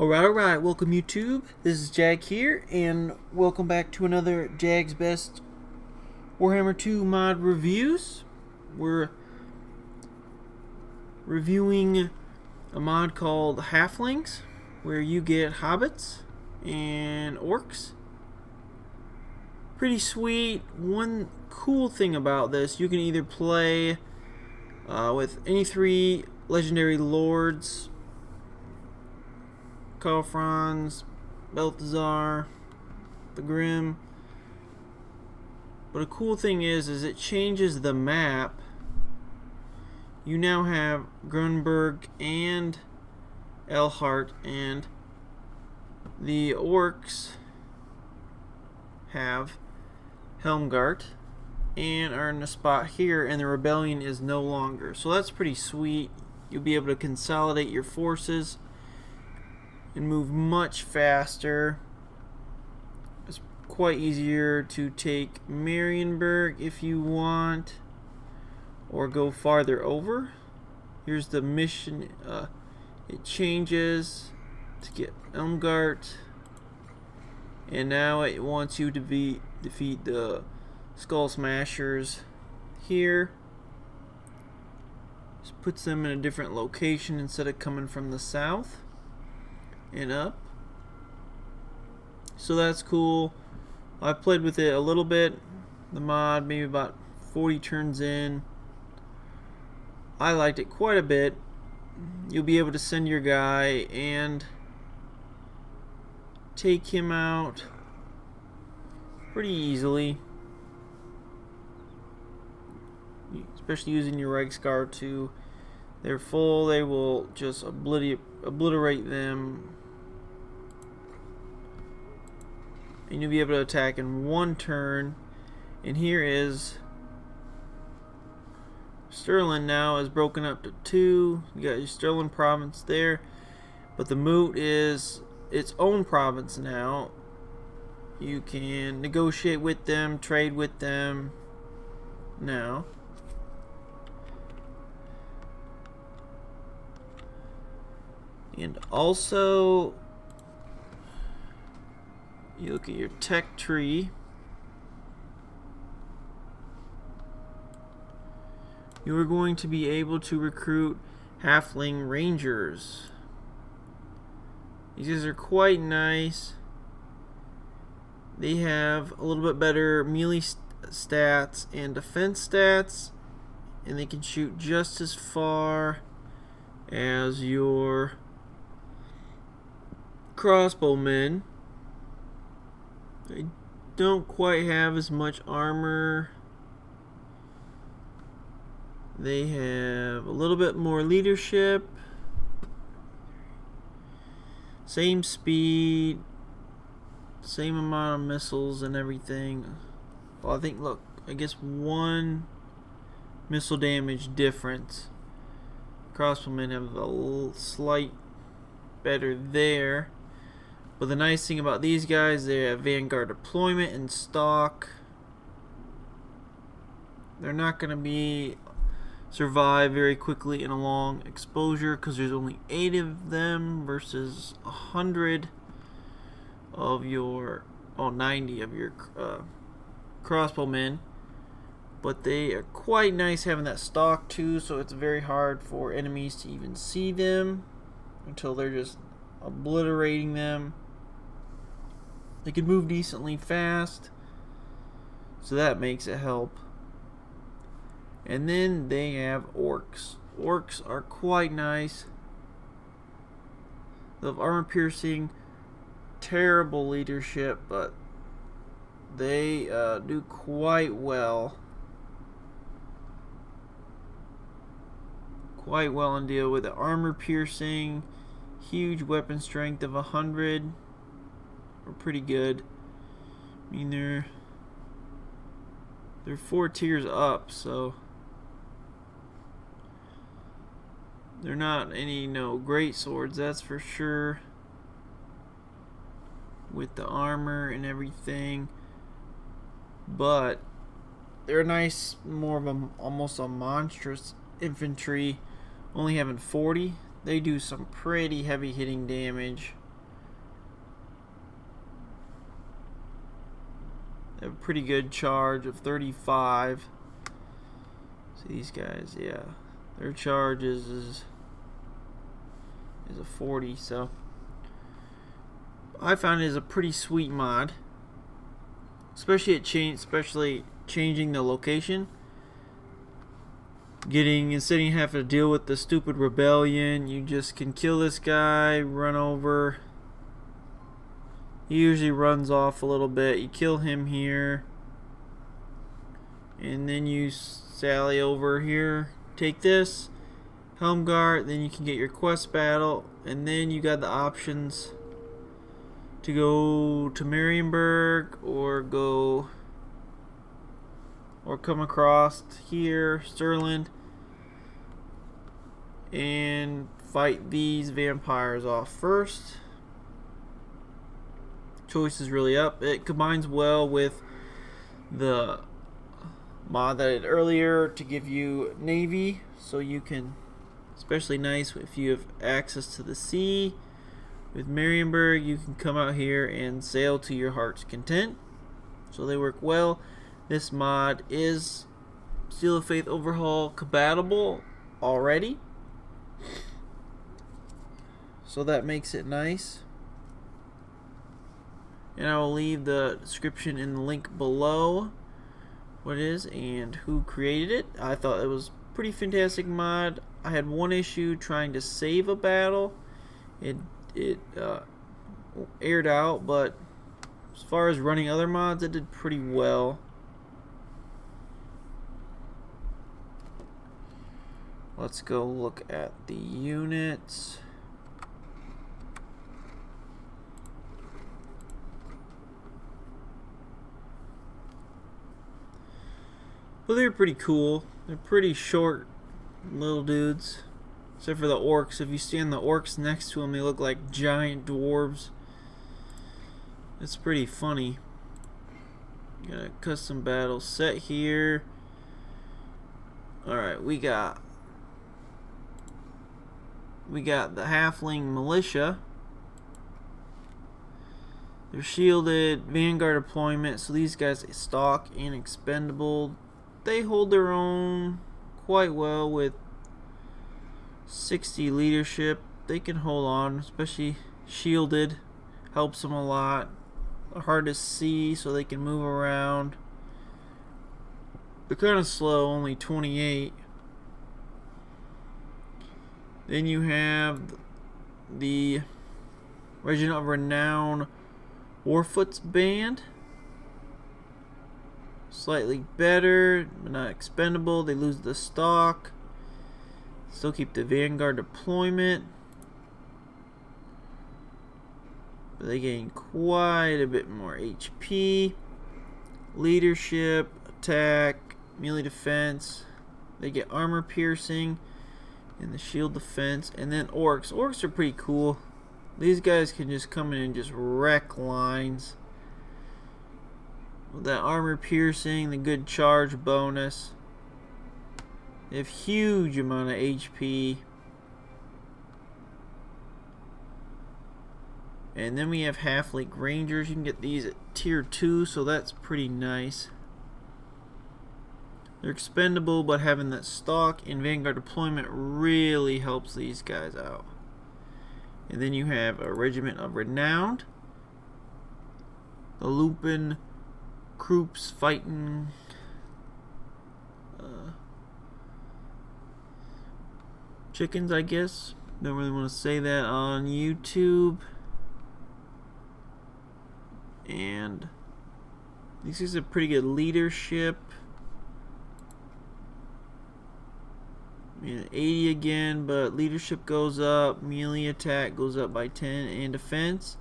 Alright, welcome YouTube. This is Jag here, and welcome back to another JAG's Best Warhammer 2 mod reviews. We're reviewing a mod called Halflings, where you get hobbits and orcs. Pretty sweet. One cool thing about this, you can either play with any three legendary lords: Franz, Balthazar, the Grim. But a cool thing is it changes the map. You now have Grunberg and Elhart, and the orcs have Helmgart and are in a spot here, and the rebellion is no longer. So that's pretty sweet. You'll be able to consolidate your forces and move much faster. It's quite easier to take Marienburg if you want, or go farther over. Here's the mission. It changes to get Elmgart, and now it wants you to defeat the Skull Smashers here. Just puts them in a different location instead of coming from the south and up. So that's cool. I played with it a little bit, the mod, maybe about 40 turns in. I liked it quite a bit. You'll be able to send your guy and take him out pretty easily, especially using your Reiksguard too. They're full, they will just obliterate them, and you'll be able to attack in one turn. And here is Stirling. Now is broken up to two. You got your Stirling province there, but the Moot is its own province now. You can negotiate with them, trade with them now. And also, you look at your tech tree. You are going to be able to recruit Halfling Rangers. These guys are quite nice. They have a little bit better melee stats and defense stats, and they can shoot just as far as your crossbowmen. They don't quite have as much armor. They have a little bit more leadership, same speed, same amount of missiles and everything. Well, I think, look, I guess one missile damage difference. Crossbowmen have a little slight better there. But the nice thing about these guys, they have Vanguard deployment and stalk. They're not going to survive very quickly in a long exposure, because there's only 8 of them versus 100 of your 90 of your crossbowmen. But they are quite nice having that stalk too, so it's very hard for enemies to even see them until they're just obliterating them. They can move decently fast, so that makes it help. And then they have orcs. Orcs are quite nice. They have armor piercing, terrible leadership, but they do quite well. Quite well and deal with the armor piercing, huge weapon strength of 100. Are pretty good. I mean, they're 4 tiers up, so they're not any great swords, that's for sure, with the armor and everything. But they're nice, more of almost a monstrous infantry, only having 40. They do some pretty heavy hitting damage. pretty good charge of 35. See these guys, yeah, their charge is a 40. So I found it is a pretty sweet mod, especially changing the location. Instead of having to deal with the stupid rebellion, you just can kill this guy, run over. He usually runs off a little bit. You kill him here, and then you sally over here, take this Helm Guard, then you can get your quest battle, and then you got the options to go to Marienburg or come across here, Stirland, and fight these vampires off first. Choice is really up. It combines well with the mod that I did earlier to give you navy, so you can, especially nice if you have access to the sea. With Marienburg, you can come out here and sail to your heart's content. So they work well. This mod is Seal of Faith Overhaul compatible already, so that makes it nice. And I will leave the description in the link below what it is and who created it. I thought it was a pretty fantastic mod. I had one issue trying to save a battle. It aired out, but as far as running other mods, it did pretty well. Let's go look at the units. Well, they're pretty cool. They're pretty short little dudes. Except for the orcs. If you stand the orcs next to them, they look like giant dwarves. It's pretty funny. Got a custom battle set here. Alright, we got the Halfling Militia. They're shielded, vanguard deployment, so these guys stalk and expendable. They hold their own quite well with 60 leadership. They can hold on, especially shielded. Helps them a lot. They're hard to see, so they can move around. They're kind of slow, only 28. Then you have the Regiment of Renown Warfoot's band. Slightly better, but not expendable. They lose the stalk. Still keep the vanguard deployment. But they gain quite a bit more HP. Leadership, attack, melee defense. They get armor piercing and the shield defense. And then orcs. Orcs are pretty cool. These guys can just come in and just wreck lines. With that armor piercing, the good charge bonus. They have huge amount of HP. And then we have Halfling Rangers. You can get these at tier 2, so that's pretty nice. They're expendable, but having that stalk and vanguard deployment really helps these guys out. And then you have a Regiment of Renown. The Lumpin Croop's fighting chickens, I guess. Don't really want to say that on YouTube. And these guys have pretty good leadership. I mean, 80 again, but leadership goes up, melee attack goes up by 10, and defense.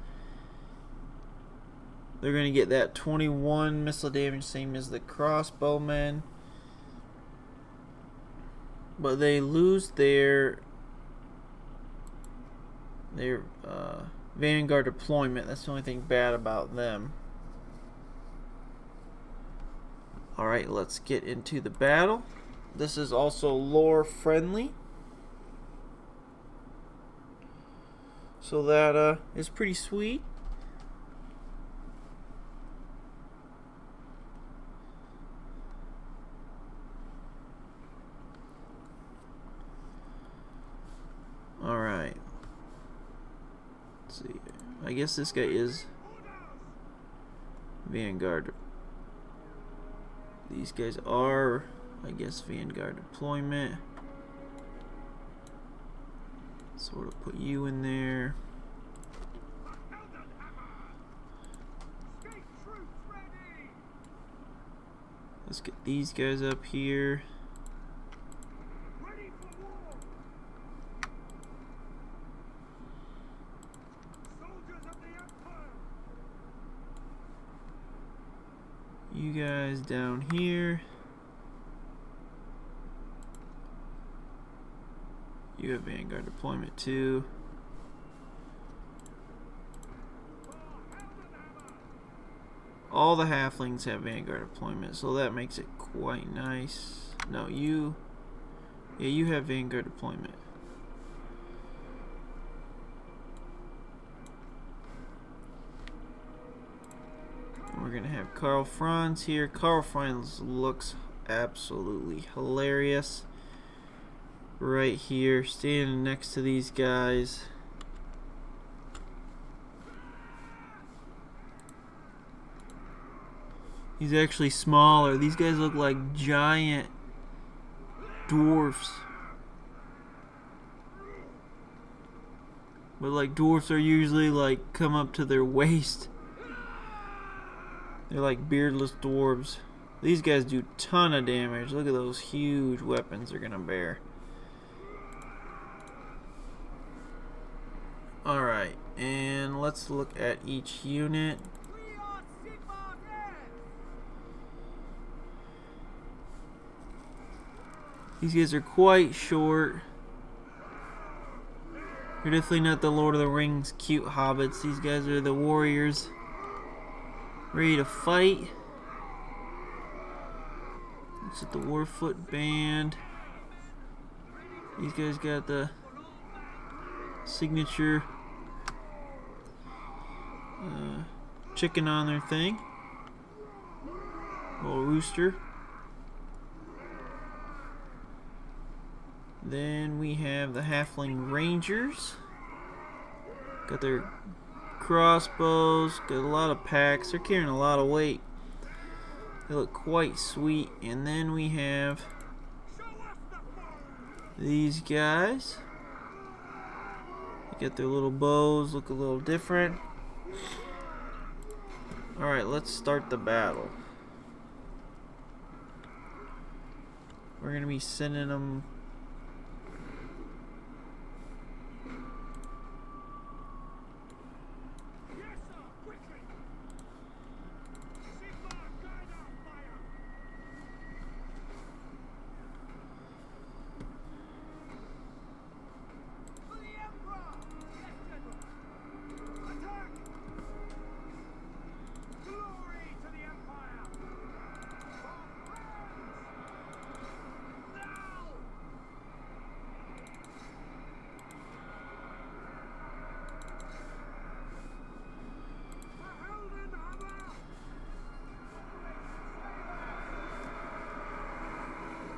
They're going to get that 21 missile damage, same as the crossbowmen. But they lose their vanguard deployment. That's the only thing bad about them. Alright, let's get into the battle. This is also lore friendly, so that is pretty sweet. I guess this guy is Vanguard. These guys are, I guess, Vanguard deployment. Sort of put you in there. Let's get these guys up here. You guys down here. You have Vanguard deployment too. All the halflings have Vanguard deployment, so that makes it quite nice. No, you... Yeah, you have Vanguard deployment. We're gonna have Karl Franz here. Karl Franz looks absolutely hilarious. Right here, standing next to these guys. He's actually smaller. These guys look like giant dwarfs. But like dwarfs are usually like come up to their waist. They're like beardless dwarves. These guys do a ton of damage. Look at those huge weapons they're gonna bear. Alright, and let's look at each unit. These guys are quite short. They're definitely not the Lord of the Rings cute hobbits. These guys are the warriors. Ready to fight. Looks at the Warfoot band. These guys got the signature chicken on their thing. Little rooster. Then we have the Halfling Rangers. Got their crossbows, got a lot of packs. They're carrying a lot of weight. They look quite sweet. And then we have these guys. They got their little bows, look a little different. Alright, let's start the battle. We're going to be sending them.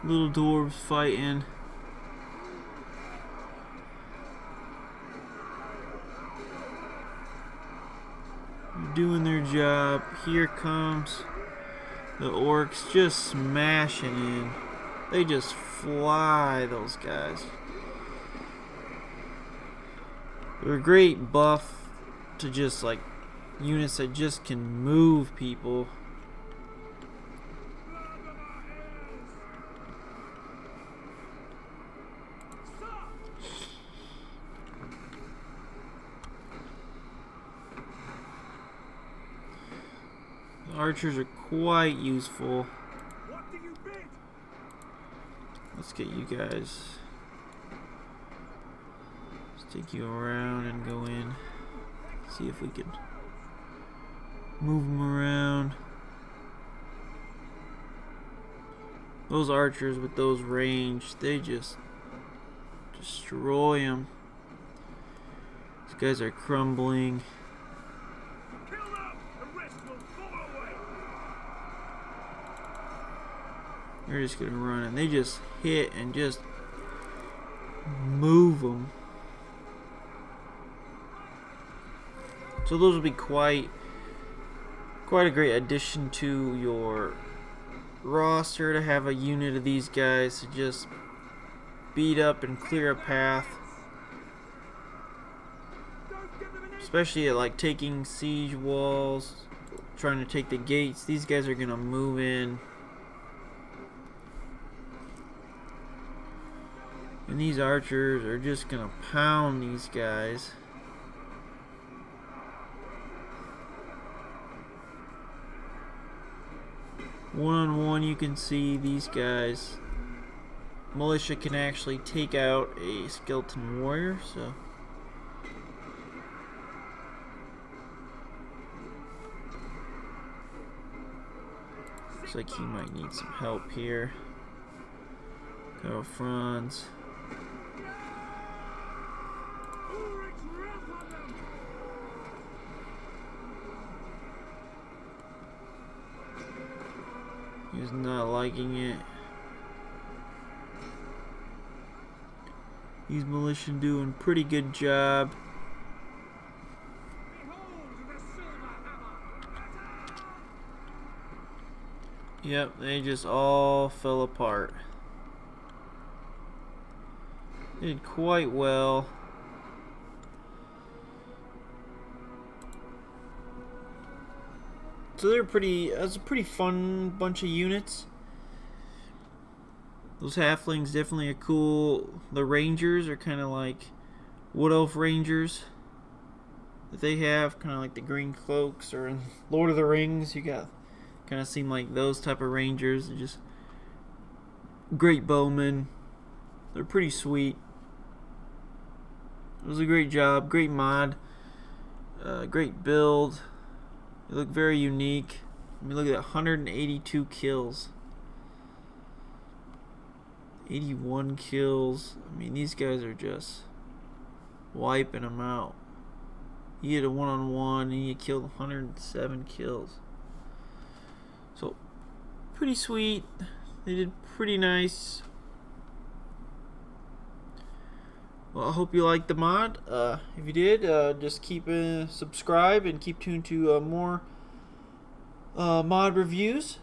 Little dwarves fighting. They're doing their job. Here comes the orcs just smashing in. They just fly, those guys. They're a great buff to just like units that just can move people. Archers are quite useful. Let's get you guys. Let's take you around and go in. See if we can move them around. Those archers with those range, they just destroy them. These guys are crumbling. They're just gonna run and they just hit and just move them. So those will be quite a great addition to your roster, to have a unit of these guys to just beat up and clear a path. Especially at like taking siege walls, trying to take the gates. These guys are gonna move in. And these archers are just gonna pound these guys. One-on-one, you can see these guys. Militia can actually take out a skeleton warrior, so looks like he might need some help here. Go Franz. He's not liking it. These militia doing pretty good job. Yep, they just all fell apart. Did quite well. So that's a pretty fun bunch of units. Those halflings definitely are cool. The rangers are kind of like wood elf rangers that they have, kind of like the green cloaks, or in Lord of the Rings you got kind of seem like those type of rangers. They're just great bowmen. They're pretty sweet. It was a great job, great mod, great build. They look very unique. I mean, look at that, 182 kills. 81 kills. I mean, these guys are just wiping them out. He had a one-on-one and he killed 107 kills. So, pretty sweet. They did pretty nice. Well, I hope you liked the mod. If you did, just keep subscribe and keep tuned to more mod reviews.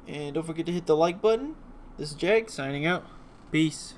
And don't forget to hit the like button. This is Jag signing out. Peace.